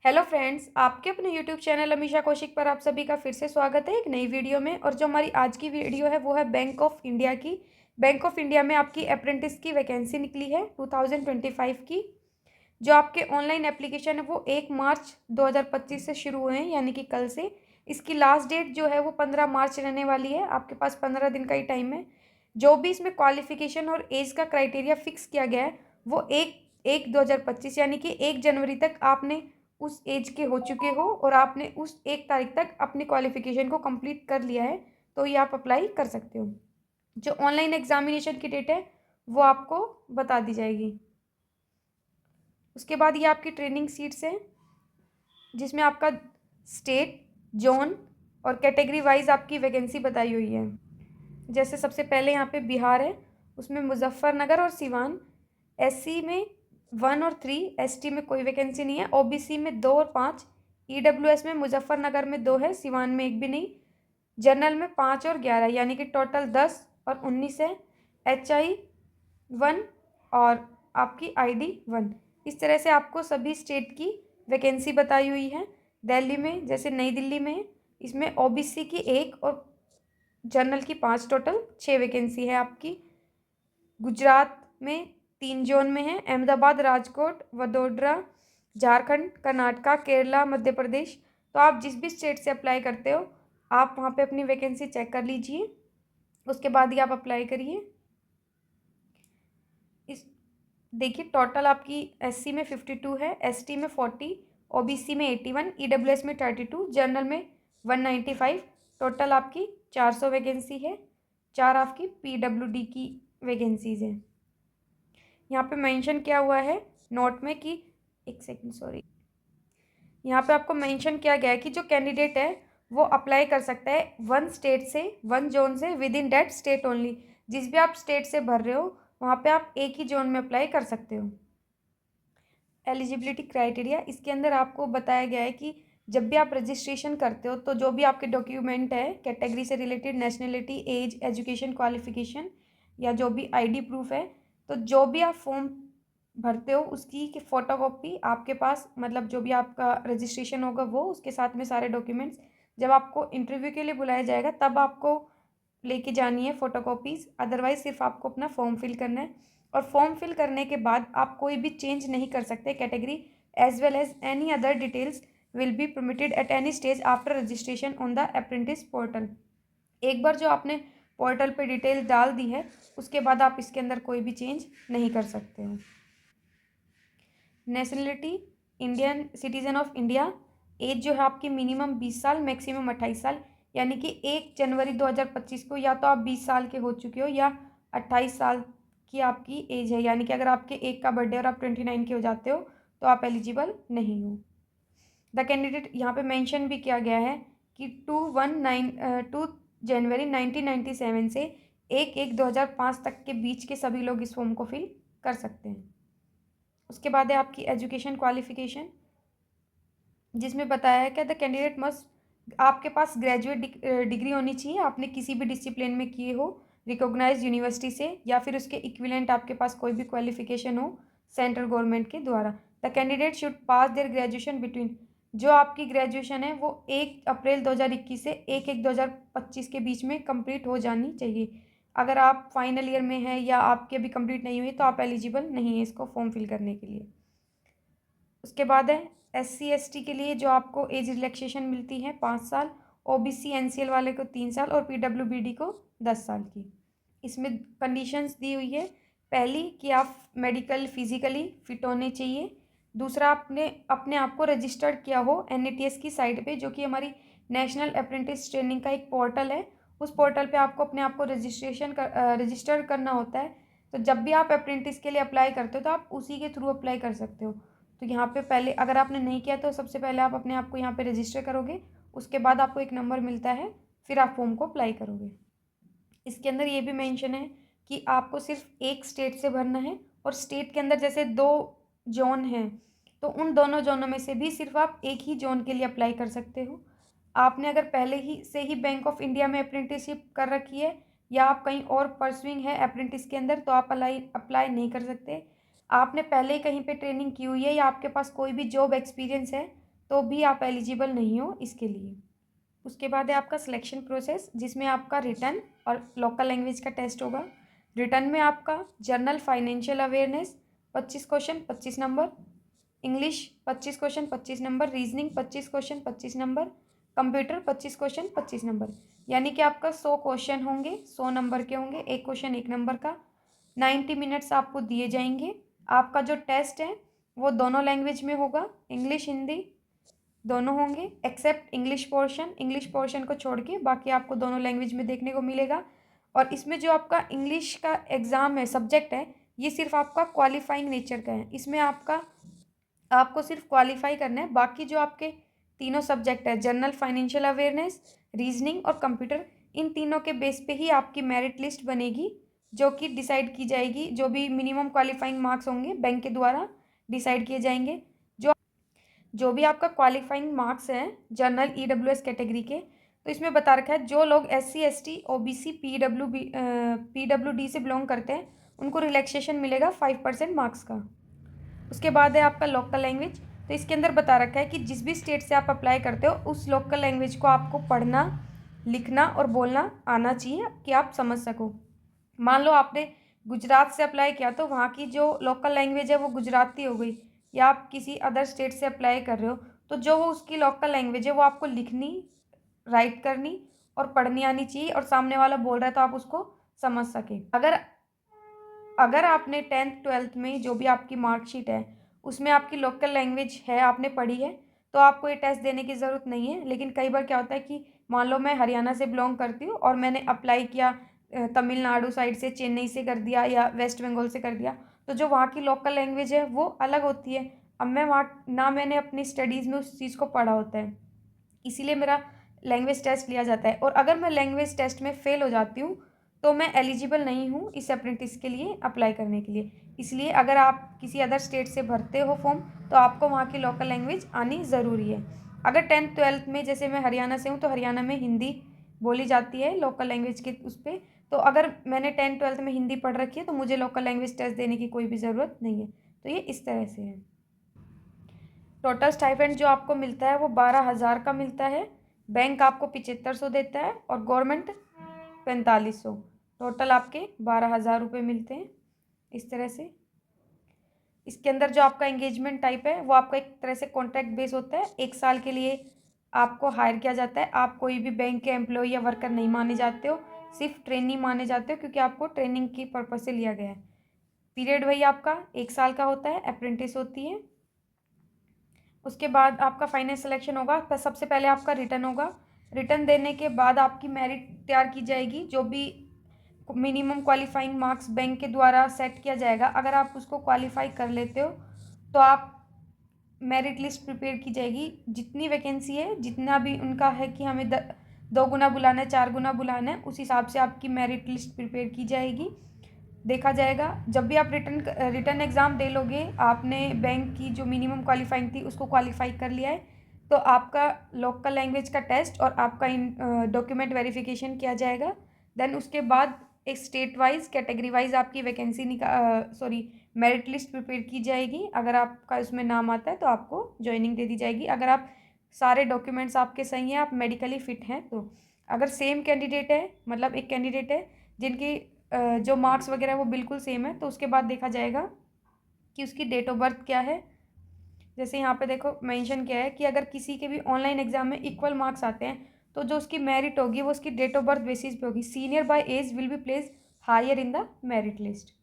Hello friends, आपके अपने YouTube channel Amisha Kaushik पर आप सभी का फिर से स्वागत है एक नई वीडियो में। और जो हमारी आज की वीडियो है वो है बैंक ऑफ इंडिया की। बैंक ऑफ इंडिया में आपकी अप्रेंटिस की वैकेंसी निकली है 2025 की। जो आपके ऑनलाइन एप्लीकेशन है वो 1 मार्च 2025 से शुरू हुए हैं, यानी कि कल से। इसकी लास्ट डेट जो है वो 15 मार्च रहने वाली है। आपके पास 15 दिन का ही टाइम है। जो भी इसमें क्वालिफिकेशन और एज का क्राइटेरिया फिक्स किया गया है वो 1/1/2025 यानी कि 1 जनवरी तक आपने उस एज के हो चुके हो और आपने उस 1 तारीख तक अपनी क्वालिफिकेशन को कंप्लीट कर लिया है, तो ये आप अप्लाई कर सकते हो। जो ऑनलाइन एग्जामिनेशन की डेट है वो आपको बता दी जाएगी। उसके बाद ये आपकी ट्रेनिंग सीट्स हैं, जिसमें आपका स्टेट, जोन और कैटेगरी वाइज आपकी वैकेंसी बताई हुई है। जैसे सबसे पहले यहाँ पे बिहार है, उसमें मुजफ्फरनगर और सिवान। एससी में 1 और 3, एसटी में कोई वैकेंसी नहीं है। ओबीसी में 2 और 5, ईडब्ल्यूएस में मुजफ्फरनगर में 2 है, सिवान में 1 भी नहीं। जनरल में 5 और 11, यानी कि टोटल 10 और 19 है। HI 1 और आपकी ID 1। इस तरह से आपको सभी स्टेट की वैकेंसी बताई हुई है। दिल्ली में जैसे नई दिल्ली में है, इसमें ओबीसी की 1 और जनरल की 5, टोटल 6 वैकेंसी है आपकी। गुजरात में 3 जोन में है, अहमदाबाद, राजकोट, वडोदरा, झारखंड, कर्नाटका, केरला, मध्य प्रदेश। तो आप जिस भी स्टेट से अप्लाई करते हो आप वहाँ पे अपनी वैकेंसी चेक कर लीजिए, उसके बाद ही आप अप्लाई करिए। इस देखिए टोटल आपकी एससी में 52 है, एसटी में 40, ओबीसी में 81, ईडब्ल्यूएस में 32, जनरल में 195। टोटल आपकी 400 वैकेंसी है। 4 आपकी पीडब्ल्यूडी की वैकेंसीज हैं। यहाँ पे मेंशन किया हुआ है नोट में कि एक सेकंड सॉरी, यहाँ पे आपको मेंशन किया गया है कि जो कैंडिडेट है वो अप्लाई कर सकता है 1 स्टेट से, 1 जोन से, with in that state only. जिस भी आप स्टेट से भर रहे हो वहाँ पे आप एक ही जोन में अप्लाई कर सकते हो। एलिजिबिलिटी क्राइटेरिया, इसके अंदर आपको बताया गया है कि जब भी आप रजिस्ट्रेशन करते हो तो जो भी आपके डॉक्यूमेंट है कैटेगरी से related, nationality, age, education qualification या जो भी ID प्रूफ है, तो जो भी आप फॉर्म भरते हो उसकी फ़ोटोकॉपी आपके पास, मतलब जो भी आपका रजिस्ट्रेशन होगा वो, उसके साथ में सारे डॉक्यूमेंट्स जब आपको इंटरव्यू के लिए बुलाया जाएगा तब आपको लेके जानी है फ़ोटोकॉपीज़। अदरवाइज सिर्फ आपको अपना फॉर्म फिल करना है। और फॉर्म फिल करने के बाद आप कोई भी चेंज नहीं कर सकते category, as well as any other details will be permitted at any stage after registration on the apprentice portal. एक बार जो आपने पोर्टल पे डिटेल डाल दी है उसके बाद आप इसके अंदर कोई भी चेंज नहीं कर सकते हो। Nationality, Indian citizen of India. Age जो है आपकी मिनिमम 20 साल, मैक्सिमम 28 साल, यानी कि 1 जनवरी 2025 को या तो आप 20 साल के हो चुके हो या 28 साल की आपकी एज है। यानी कि अगर आपके 1 का बर्थडे और आप 29 के हो जाते हो तो आप एलिजिबल नहीं हो। द कैंडिडेट, यहाँ पे मेंशन भी किया गया है कि 2 जनवरी 1997 से 1/1/2005 तक के बीच के सभी लोग इस फॉर्म को फिल कर सकते हैं। उसके बाद है आपकी एजुकेशन क्वालिफिकेशन, जिसमें बताया है कि द कैंडिडेट मस्ट, आपके पास ग्रेजुएट डिग्री होनी चाहिए, आपने किसी भी डिसिप्लिन में किए हो रिकॉग्नाइज्ड यूनिवर्सिटी से, या फिर उसके इक्विवेलेंट आपके पास कोई भी क्वालिफिकेशन हो सेंट्रल गवर्नमेंट के द्वारा। The candidate should pass their graduation between, जो आपकी ग्रेजुएशन है वो 1 अप्रैल 2021 से 1/1/2025 के बीच में कंप्लीट हो जानी चाहिए। अगर आप फाइनल ईयर में हैं या आपकी अभी कंप्लीट नहीं हुई तो आप एलिजिबल नहीं है इसको फॉर्म फिल करने के लिए। उसके बाद है SC ST के लिए जो आपको एज रिलैक्सेशन मिलती है 5 साल, OBC NCL वाले को 3 साल और PWBD को 10 साल की। इसमें कंडीशंस दी हुई है, पहली कि आप मेडिकल फिजिकली फिट होने चाहिए। दूसरा, आपने अपने आप को रजिस्टर्ड किया हो NATS की साइट पे, जो कि हमारी नेशनल अप्रेंटिस ट्रेनिंग का एक पोर्टल है। उस पोर्टल पे आपको अपने आप को रजिस्टर करना होता है। तो जब भी आप अप्रेंटिस के लिए अप्लाई करते हो तो आप उसी के थ्रू अप्लाई कर सकते हो। तो यहाँ पे पहले अगर आपने नहीं किया तो सबसे पहले आप अपने आप को यहाँ पे रजिस्टर करोगे, उसके बाद आपको एक नंबर मिलता है, फिर आप फॉर्म को अप्लाई करोगे। इसके अंदर ये भी मेंशन है कि आपको सिर्फ एक स्टेट से भरना है, और स्टेट के अंदर जैसे 2 जोन हैं तो उन दोनों जोनों में से भी सिर्फ आप एक ही जोन के लिए अप्लाई कर सकते हो। आपने अगर पहले ही से ही बैंक ऑफ इंडिया में अप्रेंटिसशिप कर रखी है या आप कहीं और परसुइंग है अप्रेंटिस के अंदर तो आप अप्लाई नहीं कर सकते। आपने पहले ही कहीं पे ट्रेनिंग की हुई है या आपके पास कोई भी जॉब एक्सपीरियंस है तो भी आप एलिजिबल नहीं हो इसके लिए। उसके बाद है आपका सिलेक्शन प्रोसेस, जिसमें आपका रिटन और लोकल लैंग्वेज का टेस्ट होगा। रिटन में आपका general financial awareness 25 question 25 number, English 25 question 25 number, reasoning 25 question 25 number, computer 25 question 25 number, यानी कि आपका 100 क्वेश्चन होंगे, 100 नंबर के होंगे, एक क्वेश्चन 1 नंबर का। 90 मिनट्स आपको दिए जाएंगे। आपका जो टेस्ट है वो दोनों लैंग्वेज में होगा, इंग्लिश हिंदी दोनों होंगे, एक्सेप्ट इंग्लिश पोर्शन को छोड़ के बाकी आपको दोनों लैंग्वेज में देखने को मिलेगा। और इसमें जो आपका इंग्लिश का एग्ज़ाम है, सब्जेक्ट है, ये सिर्फ आपका क्वालिफाइंग नेचर का है। इसमें आपको सिर्फ क्वालिफाई करना है। बाकी जो आपके तीनों सब्जेक्ट है, जनरल फाइनेंशियल अवेयरनेस, रीजनिंग और कंप्यूटर, इन तीनों के बेस पे ही आपकी मेरिट लिस्ट बनेगी, जो कि डिसाइड की जाएगी। जो भी मिनिमम क्वालिफाइंग मार्क्स होंगे बैंक के द्वारा डिसाइड किए जाएंगे। जो भी आपका क्वालिफाइंग मार्क्स हैं जनरल EWS कैटेगरी के, तो इसमें बता रखा है जो लोग SC ST OBC PWD से बिलोंग करते हैं उनको रिलैक्सेशन मिलेगा 5% मार्क्स का। उसके बाद है आपका लोकल लैंग्वेज। तो इसके अंदर बता रखा है कि जिस भी स्टेट से आप अप्लाई करते हो उस लोकल लैंग्वेज को आपको पढ़ना, लिखना और बोलना आना चाहिए कि आप समझ सको। मान लो आपने गुजरात से अप्लाई किया तो वहाँ की जो लोकल लैंग्वेज है वो गुजराती हो गई, या आप किसी अदर स्टेट से अप्लाई कर रहे हो तो जो वो उसकी लोकल लैंग्वेज है वो आपको लिखनी, राइट करनी और पढ़नी आनी चाहिए, और सामने वाला बोल रहा है तो आप उसको समझ सके। अगर आपने 10th 12th में जो भी आपकी मार्कशीट है उसमें आपकी लोकल लैंग्वेज है, आपने पढ़ी है, तो आपको ये टेस्ट देने की ज़रूरत नहीं है। लेकिन कई बार क्या होता है कि मान लो मैं हरियाणा से बिलोंग करती हूँ और मैंने अप्लाई किया तमिलनाडु साइड से, चेन्नई से कर दिया या वेस्ट बंगाल से कर दिया, तो जो वहाँ की लोकल लैंग्वेज है वो अलग होती है। अब मैं वहाँ ना मैंने अपनी स्टडीज़ में उस चीज़ को पढ़ा होता है, इसीलिए मेरा लैंग्वेज टेस्ट लिया जाता है। और अगर मैं लैंग्वेज टेस्ट में फ़ेल हो जाती हूँ तो मैं एलिजिबल नहीं हूँ इस अप्रेंटिस के लिए अप्लाई करने के लिए। इसलिए अगर आप किसी अदर स्टेट से भरते हो फॉर्म तो आपको वहाँ की लोकल लैंग्वेज आनी ज़रूरी है। अगर 10th 12th में, जैसे मैं हरियाणा से हूँ तो हरियाणा में हिंदी बोली जाती है लोकल लैंग्वेज के उस पर, तो अगर मैंने 10th 12th में हिंदी पढ़ रखी है तो मुझे लोकल लैंग्वेज टेस्ट देने की कोई भी ज़रूरत नहीं है। तो ये इस तरह से है। टोटल स्टाइपेंड जो आपको मिलता है वो 12,000 का मिलता है। बैंक आपको 7500 देता है और गवर्नमेंट 4500। टोटल आपके 12,000 रुपये मिलते हैं इस तरह से। इसके अंदर जो आपका एंगेजमेंट टाइप है वो आपका एक तरह से कॉन्ट्रैक्ट बेस होता है। 1 साल के लिए आपको हायर किया जाता है। आप कोई भी बैंक के एम्प्लॉय या वर्कर नहीं माने जाते हो, सिर्फ ट्रेनी माने जाते हो, क्योंकि आपको ट्रेनिंग की पर्पज़ से लिया गया है। पीरियड वही आपका 1 साल का होता है, अप्रेंटिस होती है। उसके बाद आपका फाइनल सिलेक्शन होगा। तो सबसे पहले आपका रिटर्न होगा। रिटर्न देने के बाद आपकी मेरिट तैयार की जाएगी, जो भी मिनिमम क्वालिफाइंग मार्क्स बैंक के द्वारा सेट किया जाएगा। अगर आप उसको क्वालिफाई कर लेते हो तो आप मेरिट लिस्ट प्रिपेयर की जाएगी। जितनी वैकेंसी है, जितना भी उनका है कि हमें 2 गुना बुलाना है, 4 गुना बुलाना है, उस हिसाब से आपकी मेरिट लिस्ट प्रिपेयर की जाएगी। देखा जाएगा जब भी आप रिटर्न एग्ज़ाम दे लोगे, आपने बैंक की जो मिनिमम क्वालिफाइंग थी उसको क्वालिफाई कर लिया है, तो आपका लोकल लैंग्वेज का टेस्ट और आपका डॉक्यूमेंट वेरिफिकेशन किया जाएगा। देन उसके बाद एक स्टेट वाइज कैटेगरी वाइज आपकी वैकेंसी मेरिट लिस्ट प्रिपेयर की जाएगी। अगर आपका उसमें नाम आता है तो आपको ज्वाइनिंग दे दी जाएगी। अगर आप सारे डॉक्यूमेंट्स आपके सही हैं, आप मेडिकली फिट हैं, तो अगर सेम कैंडिडेट है, मतलब एक कैंडिडेट है जिनकी जो मार्क्स वगैरह वो बिल्कुल सेम है, तो उसके बाद देखा जाएगा कि उसकी डेट ऑफ बर्थ क्या है। जैसे यहाँ पे देखो मेंशन किया है कि अगर किसी के भी ऑनलाइन एग्जाम में इक्वल मार्क्स आते हैं तो जो उसकी मेरिट होगी वो उसकी डेट ऑफ बर्थ बेसिस पे होगी। Senior by age will be place higher in the merit list.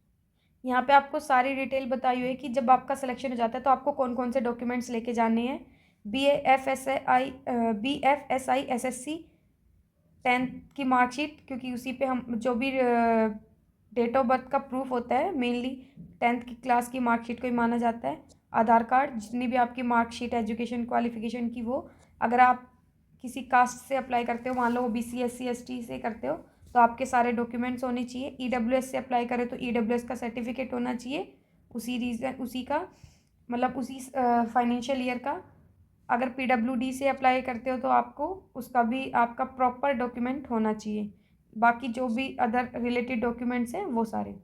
यहाँ पे आपको सारी डिटेल बताई हुई है कि जब आपका सिलेक्शन हो जाता है तो आपको कौन कौन से डॉक्यूमेंट्स लेके जाने हैं। BFSI SSC 10th की मार्कशीट, क्योंकि उसी पे हम जो भी डेट ऑफ बर्थ का प्रूफ होता है मेनली 10th की क्लास की मार्कशीट को ही माना जाता है। आधार कार्ड, जितनी भी आपकी मार्कशीट एजुकेशन क्वालिफिकेशन की, वो अगर आप किसी कास्ट से अप्लाई करते हो, मान लो OBC SC ST से करते हो, तो आपके सारे डॉक्यूमेंट्स होने चाहिए। EWS से अप्लाई करें तो EWS का सर्टिफिकेट होना चाहिए, उसी का मतलब उसी फाइनेंशियल ईयर का। अगर PWD से अप्लाई करते हो तो आपको उसका भी आपका प्रॉपर डॉक्यूमेंट होना चाहिए। बाकी जो भी अदर रिलेटेड डॉक्यूमेंट्स हैं वो सारे।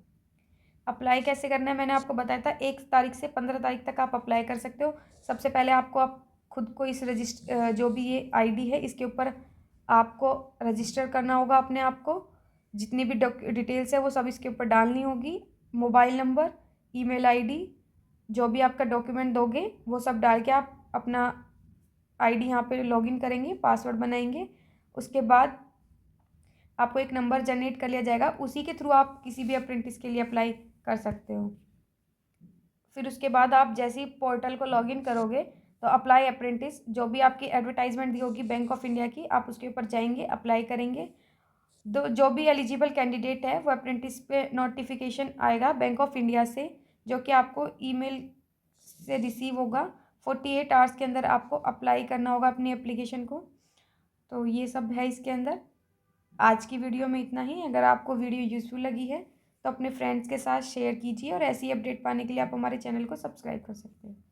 अप्लाई कैसे करना है मैंने आपको बताया था। 1 तारीख से 15 तारीख तक आप अप्लाई कर सकते हो। सबसे पहले आपको खुद को इस जो भी ये आईडी है इसके ऊपर आपको रजिस्टर करना होगा अपने आप को। जितनी भी डिटेल्स है वो सब इसके ऊपर डालनी होगी। मोबाइल नंबर, ईमेल आईडी, जो भी आपका डॉक्यूमेंट दोगे वो सब डाल के आप अपना आईडी यहाँ पे लॉगिन करेंगे, पासवर्ड बनाएंगे। उसके बाद आपको एक नंबर जनरेट कर लिया जाएगा, उसी के थ्रू आप किसी भी अप्रेंटिस के लिए अप्लाई कर सकते हो। फिर उसके बाद आप जैसे ही पोर्टल को लॉगिन करोगे तो अप्लाई अप्रेंटिस, जो भी आपकी एडवर्टाइजमेंट दी होगी बैंक ऑफ इंडिया की, आप उसके ऊपर जाएंगे, अप्लाई करेंगे। जो भी एलिजिबल कैंडिडेट है वो अप्रेंटिस पे नोटिफिकेशन आएगा बैंक ऑफ इंडिया से, जो कि आपको ईमेल से रिसीव होगा। 48 आवर्स के अंदर आपको अप्लाई करना होगा अपनी एप्लीकेशन को। तो ये सब है इसके अंदर। आज की वीडियो में इतना ही। अगर आपको वीडियो यूज़फुल लगी है तो अपने फ्रेंड्स के साथ शेयर कीजिए, और ऐसी अपडेट पाने के लिए आप हमारे चैनल को सब्सक्राइब कर सकते हैं।